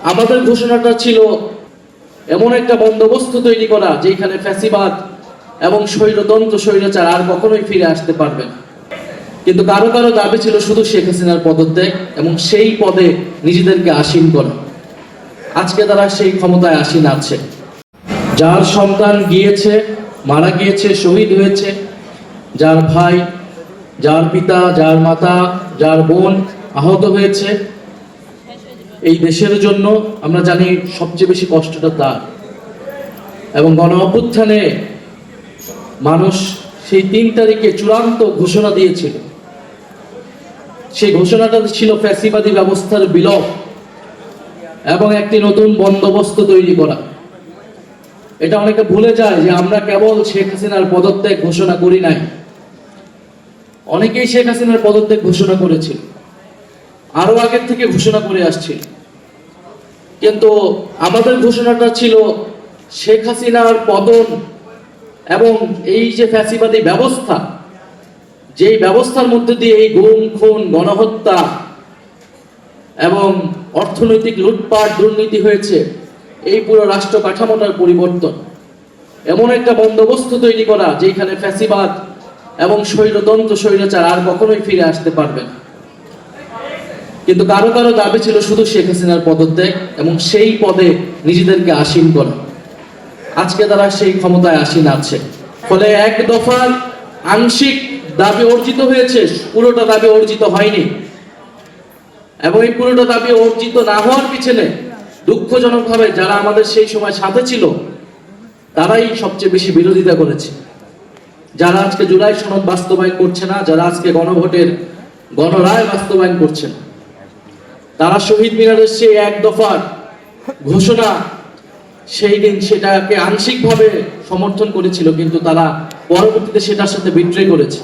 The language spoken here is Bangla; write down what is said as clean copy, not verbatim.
আমাদের ঘোষণাটা ছিল এমন একটা বন্দোবস্ত তৈরি করা যেখানে ফ্যাসিবাদ এবং স্বৈরতন্ত্র স্বৈরাচার আর কখনোই ফিরে আসতে পারবে না। কিন্তু কারো কারো দাবি ছিল শুধু শেখ হাসিনার পদত্যাগ এবং সেই পদে নিজেদেরকে আসীন করা। আজকে তারা সেই ক্ষমতায় আসীন আছে। যার সন্তান গিয়েছে, মারা গিয়েছে, শহীদ হয়েছে, যার ভাই, যার পিতা, যার মাতা, যার বোন আহত হয়েছে, এই দেশের জন্য আমরা জানি সবচেয়ে বেশি কষ্টটা তার। এবং গণ অভ্যুত্থানে মানুষ সেই ৩ তারিখে চূড়ান্ত ঘোষণা দিয়েছিল। সেই ঘোষণাটা ছিল ফ্যাসিবাদী ব্যবস্থার বিলোপ এবং একটি নতুন বন্দোবস্ত তৈরি করা। এটা অনেকে ভুলে যায় যে আমরা কেবল শেখ হাসিনার পদত্যাগ ঘোষণা করি নাই, অনেকেই শেখ হাসিনার পদত্যাগ ঘোষণা করেছিল, আরো আগের থেকে ঘোষণা করে আসছিল। কিন্তু আমাদের ঘোষণাটা ছিল শেখ হাসিনার পতন এবং এই যে ফ্যাসিবাদী ব্যবস্থা, যেই ব্যবস্থার মধ্যে দিয়ে এই গুম, খুন, গণহত্যা এবং অর্থনৈতিক লুটপাট, দুর্নীতি হয়েছে, এই পুরো রাষ্ট্র কাঠামোটার পরিবর্তন, এমন একটা বন্দোবস্ত তৈরি করা যেখানে ফ্যাসিবাদ এবং স্বৈরতন্ত্র স্বৈরাচার আর কখনোই ফিরে আসতে পারবে না। কিন্তু কারো কারো দাবি ছিল শুধু শেখ হাসিনার পদত্যাগ এবং সেই পদে নিজেদেরকে আসীন করা। আজকে তারা সেই ক্ষমতায় আসীন আছে। ফলে এক দফার আংশিক দাবি অর্জিত হয়েছে, পুরোটা দাবি অর্জিত হয়নি। এবং এই পুরোটা দাবি অর্জিত না হওয়ার পিছনে দুঃখজনকভাবে যারা আমাদের সেই সময় সাথে ছিল তারাই সবচেয়ে বেশি বিরোধিতা করেছে। যারা আজকে জুলাই সনদ বাস্তবায়ন করছে না, যারা আজকে গণভোটের গণরায় বাস্তবায়ন করছে না, তারা শহীদ মিনারের সেই এক দফার ঘোষণা সেই দিন সেটাকে আংশিকভাবে সমর্থন করেছিল, কিন্তু তারা পরবর্তীতে সেটার সাথে বিট্রে করেছে।